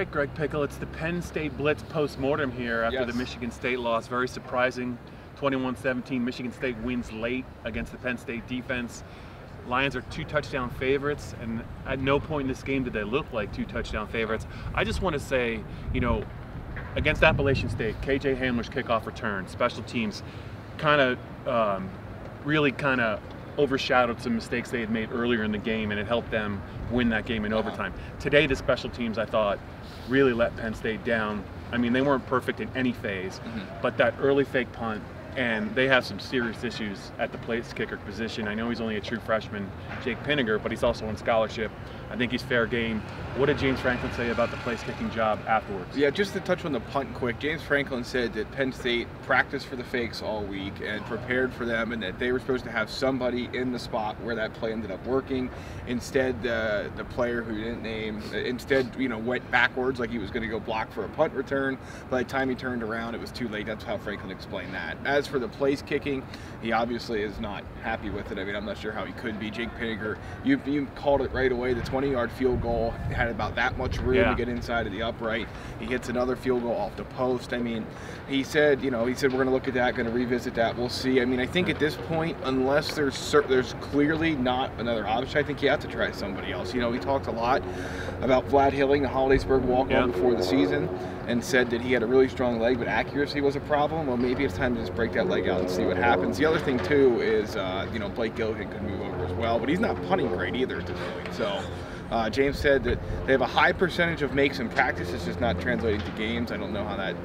right, Greg Pikel, it's the Penn State Blitz post-mortem here after the Yes. Michigan State loss. Very surprising. 21-17, Michigan State wins late against the Penn State defense. Lions are 2-touchdown favorites, and at no point in this game did they look like 2-touchdown favorites. I just want to say, you know, against Appalachian State, KJ Hamler's kickoff return, special teams, really overshadowed some mistakes they had made earlier in the game, and it helped them win that game in overtime. Today, the special teams, I thought, really let Penn State down. I mean, they weren't perfect in any phase, but that early fake punt, and they have some serious issues at the place kicker position. I know he's only a true freshman, Jake Pinniger, but he's also on scholarship. I think he's fair game. What did James Franklin say about the place kicking job afterwards? Yeah, just to touch on the punt quick, James Franklin said that Penn State practiced for the fakes all week and prepared for them, and that they were supposed to have somebody in the spot where that play ended up working. Instead, the player who he didn't name, went backwards like he was going to go block for a punt return. By the time he turned around, it was too late. That's how Franklin explained that. As for the place kicking, he obviously is not happy with it. I mean, I'm not sure how he could be. Jake Pinniger, you called it right away. The 20-yard field goal had about that much room to get inside of the upright. He hits another field goal off the post. I mean, he said we're going to look at that, going to revisit that. We'll see. I mean, I think at this point, unless there's clearly not another option, I think you have to try somebody else. You know, we talked a lot about Vlad Hilling, the Hollidaysburg walk-on before the season, and said that he had a really strong leg, but accuracy was a problem. Well, maybe it's time to just break that leg out and see what happens. The other thing, too, is, Blake Gilligan could move over as well, but he's not punting great either at this point. So James said that they have a high percentage of makes in practice. It's just not translating to games. I don't know how that,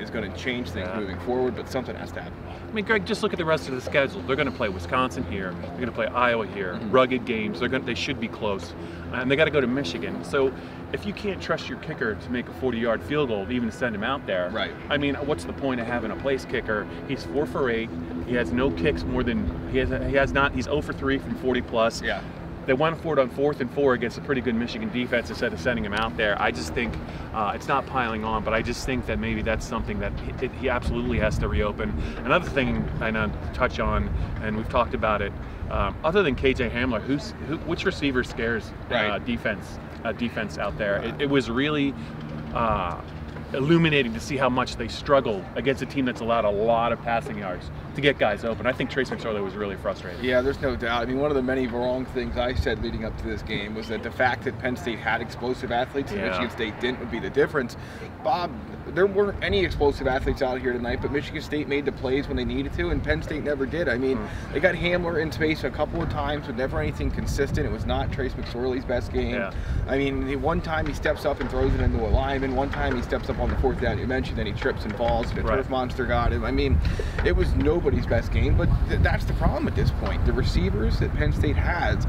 is going to change things moving forward, but something has to happen. I mean, Greg, just look at the rest of the schedule. They're going to play Wisconsin here. They're going to play Iowa here. Rugged games. They should be close. And they got to go to Michigan. So if you can't trust your kicker to make a 40-yard field goal, even to send him out there, I mean, what's the point of having a place kicker? He's 4 for 8. He has no kicks more than he's 0 for 3 from 40 plus. Yeah. They won for it on 4th and 4 against a pretty good Michigan defense instead of sending him out there. I just think it's not piling on, but I just think that maybe that's something that he absolutely has to reopen. Another thing I know to touch on, and we've talked about it, other than KJ Hamler, which receiver scares defense out there? It was really illuminating to see how much they struggled against a team that's allowed a lot of passing yards to get guys open. I think Trace McSorley was really frustrated. Yeah, there's no doubt. I mean, one of the many wrong things I said leading up to this game was that the fact that Penn State had explosive athletes and Michigan State didn't would be the difference. Bob, there weren't any explosive athletes out here tonight, but Michigan State made the plays when they needed to, and Penn State never did. I mean, they got Hamler in space a couple of times, but never anything consistent. It was not Trace McSorley's best game. I mean, one time he steps up and throws it into a lineman. One time he steps up on the 4th down. You mentioned that he trips and falls, and a turf monster got him. I mean, it was nobody's best game, but that's the problem at this point. The receivers that Penn State has,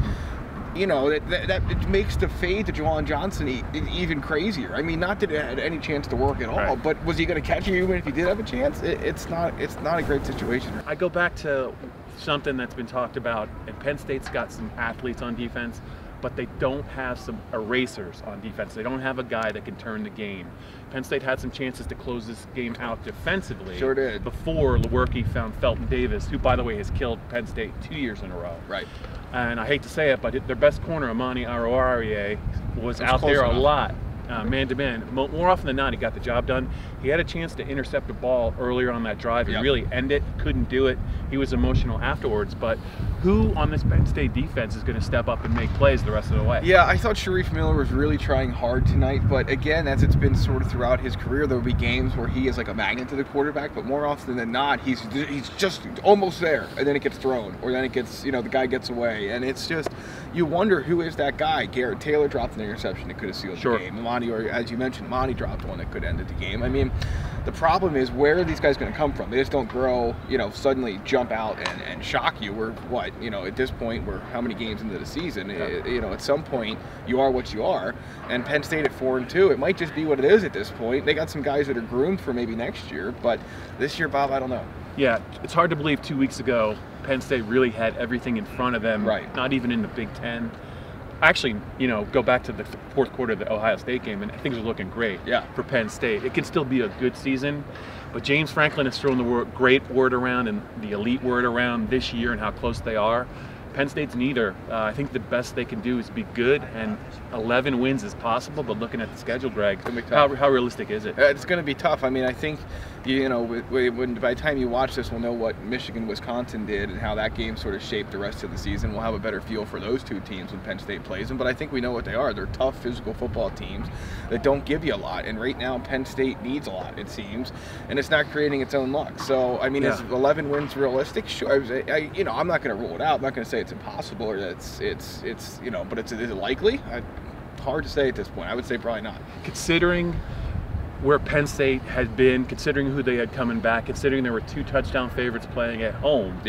that it makes the fade to Juwan Johnson even crazier. I mean, not that it had any chance to work at all, but was he going to catch you even if he did have a chance? It's not a great situation. I go back to something that's been talked about, and Penn State's got some athletes on defense, but they don't have some erasers on defense. They don't have a guy that can turn the game. Penn State had some chances to close this game out defensively before Lewerke found Felton Davis, who, by the way, has killed Penn State 2 years in a row. And I hate to say it, but their best corner, Amani Arouarier, was out there a lot. Man-to-man. More often than not, he got the job done. He had a chance to intercept a ball earlier on that drive and really end it. Couldn't do it. He was emotional afterwards. But who on this Penn State defense is going to step up and make plays the rest of the way? Yeah, I thought Sharif Miller was really trying hard tonight. But again, as it's been sort of throughout his career, there will be games where he is like a magnet to the quarterback. But more often than not, he's just almost there, and then it gets thrown, or then it gets, the guy gets away, and it's just, you wonder who is that guy. Garrett Taylor dropped an interception that could have sealed the game. Or as you mentioned, Monty dropped one that could end the game. I mean, the problem is, where are these guys going to come from? They just don't grow, suddenly jump out and shock you. We're at this point, we're how many games into the season? At some point, you are what you are. And Penn State at 4-2, it might just be what it is at this point. They got some guys that are groomed for maybe next year, but this year, Bob, I don't know. Yeah, it's hard to believe 2 weeks ago Penn State really had everything in front of them, not even in the Big Ten. Actually, go back to the 4th quarter of the Ohio State game, and things are looking great for Penn State. It can still be a good season, but James Franklin has thrown the great word around and the elite word around this year and how close they are. Penn State's neither. I think the best they can do is be good, and 11 wins is possible, but looking at the schedule, Greg, how realistic is it? It's going to be tough. I mean, I think, you know, by the time you watch this, we'll know what Michigan, Wisconsin did and how that game sort of shaped the rest of the season. We'll have a better feel for those two teams when Penn State plays them, but I think we know what they are. They're tough, physical football teams that don't give you a lot, and right now Penn State needs a lot, it seems, and it's not creating its own luck. So, I mean, is 11 wins realistic? Sure. You know, I'm not going to rule it out. I'm not going to say it's impossible or that it's you know, but is it likely? Hard to say at this point. I would say probably not. Considering where Penn State had been, considering who they had coming back, considering there were 2 touchdown favorites playing at home,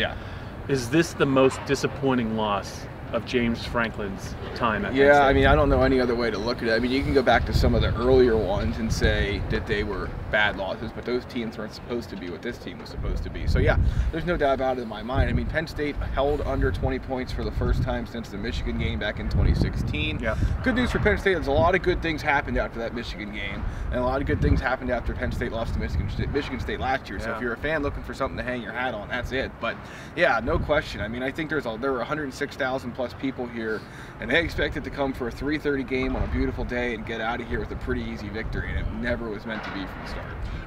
is this the most disappointing loss of James Franklin's time at Penn State? I mean, I don't know any other way to look at it. I mean, you can go back to some of the earlier ones and say that they were bad losses, but those teams weren't supposed to be what this team was supposed to be. So yeah, there's no doubt about it in my mind. I mean, Penn State held under 20 points for the first time since the Michigan game back in 2016. Good news for Penn State is a lot of good things happened after that Michigan game, and a lot of good things happened after Penn State lost to Michigan State last year. So if you're a fan looking for something to hang your hat on, that's it. But yeah, no question. I mean, I think there were 106,000 plus people here, and they expected to come for a 3:30 game on a beautiful day and get out of here with a pretty easy victory, and it never was meant to be from the start.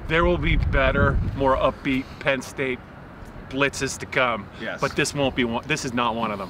There will be better, more upbeat Penn State blitzes to come, but this won't be one. This is not one of them.